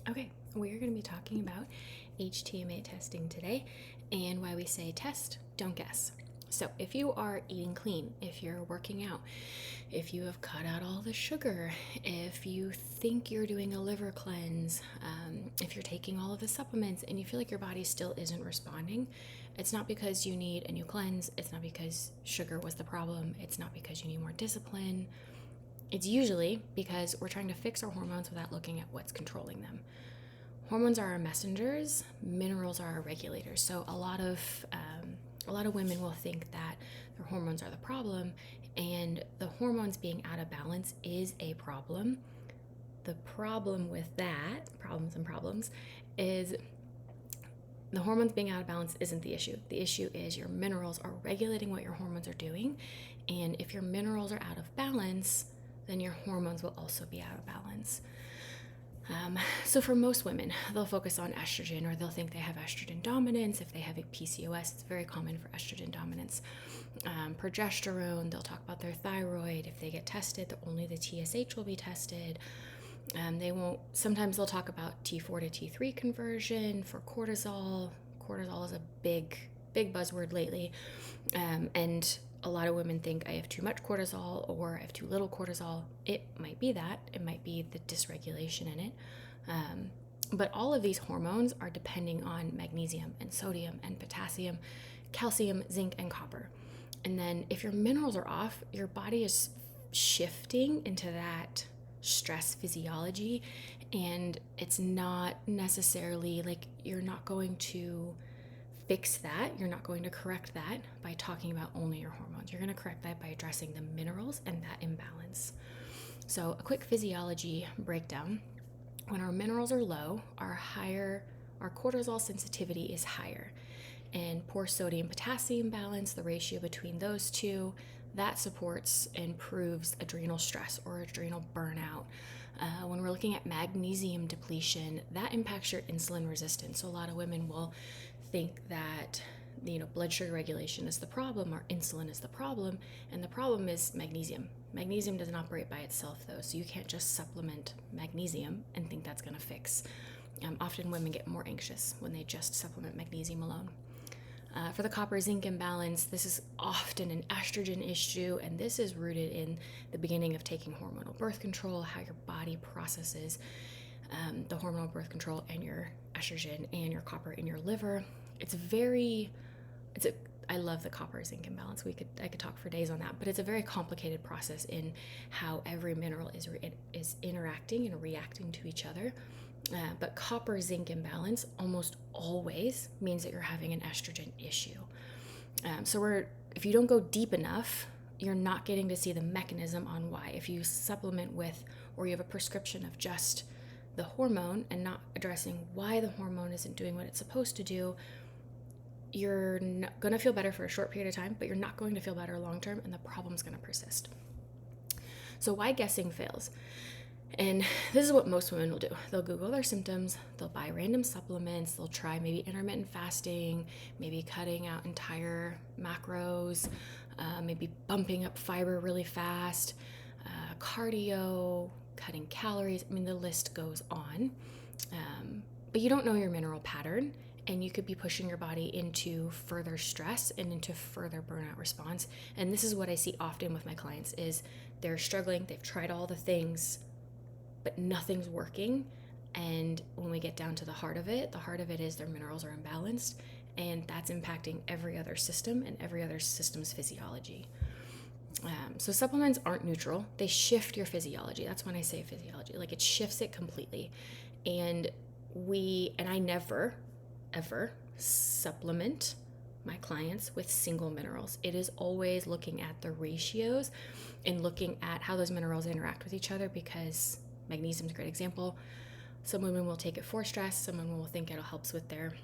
Okay, we're going to be talking about HTMA testing today and why we say test, don't guess. So, if you are eating clean, if you're working out, if you have cut out all the sugar, if you think you're doing a liver cleanse, if you're taking all of the supplements and you feel like your body still isn't responding, it's not because you need a new cleanse, it's not because sugar was the problem, it's not because you need more discipline. It's usually because we're trying to fix our hormones without looking at what's controlling them. Hormones are our messengers, minerals are our regulators. So a lot of women will think that their hormones are the problem, and the hormones being out of balance is a problem. The problem with that, problems, is the hormones being out of balance isn't the issue. The issue is your minerals are regulating what your hormones are doing, and if your minerals are out of balance, then your hormones will also be out of balance. So for most women, they'll focus on estrogen, or they'll think they have estrogen dominance. If they have a PCOS, it's very common for estrogen dominance. Progesterone, they'll talk about their thyroid. If they get tested, only the TSH will be tested. They won't. Sometimes they'll talk about T4 to T3 conversion for cortisol. Cortisol is a big buzzword lately, and a lot of women think I have too much cortisol or I have too little cortisol. It might be that. It might be the dysregulation in it. But all of these hormones are depending on magnesium and sodium and potassium, calcium, zinc, and copper. And then if your minerals are off, your body is shifting into that stress physiology, and it's not necessarily like you're not going to fix that. You're not going to correct that by talking about only your hormones. You're going to correct that by addressing the minerals and that imbalance. So, a quick physiology breakdown. When our minerals are low, our cortisol sensitivity is higher. And poor sodium potassium balance, the ratio between those two, that supports and improves adrenal stress or adrenal burnout. When we're looking at magnesium depletion, that impacts your insulin resistance. So a lot of women will think that blood sugar regulation is the problem or insulin is the problem, and the problem is magnesium. Magnesium doesn't operate by itself though, so you can't just supplement magnesium and think that's going to fix. Often women get more anxious when they just supplement magnesium alone. For the copper zinc imbalance, this is often an estrogen issue, and this is rooted in the beginning of taking hormonal birth control, how your body processes the hormonal birth control and your estrogen and your copper in your liver. I love the copper zinc imbalance. I could talk for days on that, but it's a very complicated process in how every mineral is interacting and reacting to each other. But copper zinc imbalance almost always means that you're having an estrogen issue. If you don't go deep enough, you're not getting to see the mechanism on why. If you supplement with, or you have a prescription of just the hormone and not addressing why the hormone isn't doing what it's supposed to do, you're going to feel better for a short period of time, but you're not going to feel better long term, and the problem's going to persist. So why guessing fails? And this is what most women will do. They'll Google their symptoms, they'll buy random supplements, they'll try maybe intermittent fasting, maybe cutting out entire macros, maybe bumping up fiber really fast, cardio, cutting calories. I mean, the list goes on. But you don't know your mineral pattern, and you could be pushing your body into further stress and into further burnout response. And this is what I see often with my clients is they're struggling, they've tried all the things, but nothing's working. And when we get down to the heart of it is their minerals are imbalanced, and that's impacting every other system and every other system's physiology. So supplements aren't neutral. They shift your physiology. That's when I say physiology. Like, it shifts it completely. And I never, ever supplement my clients with single minerals. It is always looking at the ratios and looking at how those minerals interact with each other, because magnesium is a great example. Some women will take it for stress. Some women will think it helps with their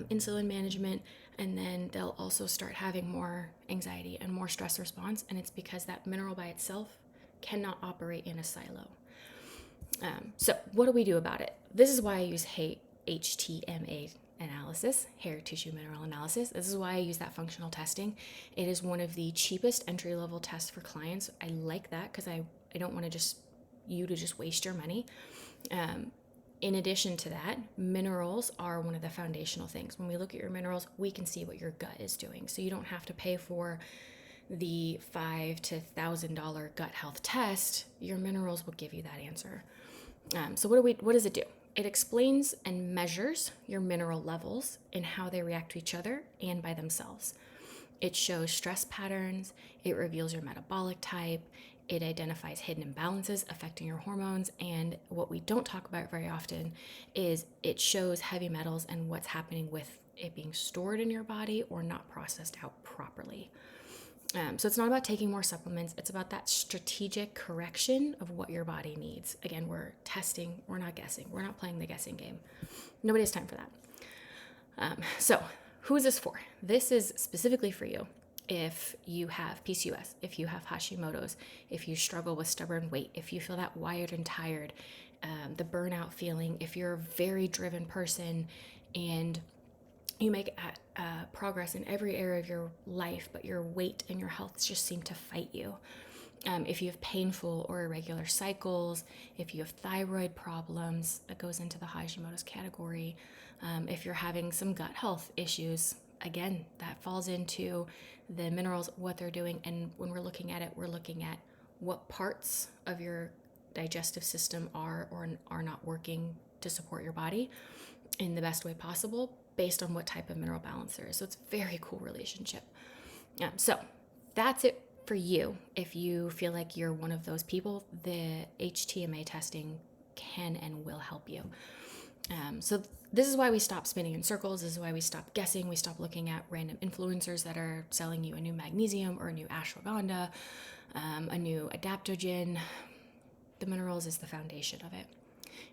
insulin management, and then they'll also start having more anxiety and more stress response, and it's because that mineral by itself cannot operate in a silo. So what do we do about it? This is why I use HTMA analysis, hair tissue mineral analysis. This is why I use that functional testing. It is one of the cheapest entry-level tests for clients. I like that because I don't want you to just waste your money. In addition to that, minerals are one of the foundational things. When we look at your minerals, we can see what your gut is doing. So you don't have to pay for the $5,000 to $1,000 gut health test. Your minerals will give you that answer. So what does it do? It explains and measures your mineral levels and how they react to each other and by themselves. It shows stress patterns, it reveals your metabolic type, it identifies hidden imbalances affecting your hormones, and what we don't talk about very often is it shows heavy metals and what's happening with it being stored in your body or not processed out properly. So it's not about taking more supplements. It's about that strategic correction of what your body needs. Again, we're testing. We're not guessing. We're not playing the guessing game. Nobody has time for that. So who is this for? This is specifically for you if you have PCOS, if you have Hashimoto's, if you struggle with stubborn weight, if you feel that wired and tired, the burnout feeling, if you're a very driven person and you make progress in every area of your life, but your weight and your health just seem to fight you. If you have painful or irregular cycles, if you have thyroid problems, that goes into the Hashimoto's category. If you're having some gut health issues, again, that falls into the minerals, what they're doing. And when we're looking at it, we're looking at what parts of your digestive system are or are not working to support your body in the best way possible based on what type of mineral balance there is. So it's a very cool relationship. So that's it for you. If you feel like you're one of those people, the HTMA testing can and will help you. So this is why we stop spinning in circles. This is why we stop guessing. We stop looking at random influencers that are selling you a new magnesium or a new ashwagandha, a new adaptogen. The minerals is the foundation of it.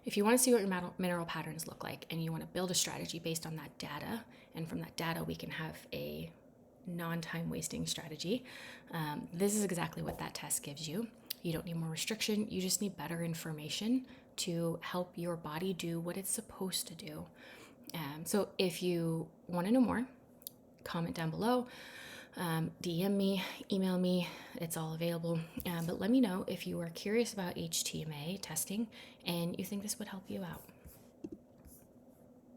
If you want to see what your mineral patterns look like and you want to build a strategy based on that data, and from that data we can have a non-time wasting strategy, this is exactly what that test gives you. You don't need more restriction. You just need better information to help your body do what it's supposed to do. So if you want to know more, comment down below. DM me, email me, it's all available. But let me know if you are curious about HTMA testing and you think this would help you out.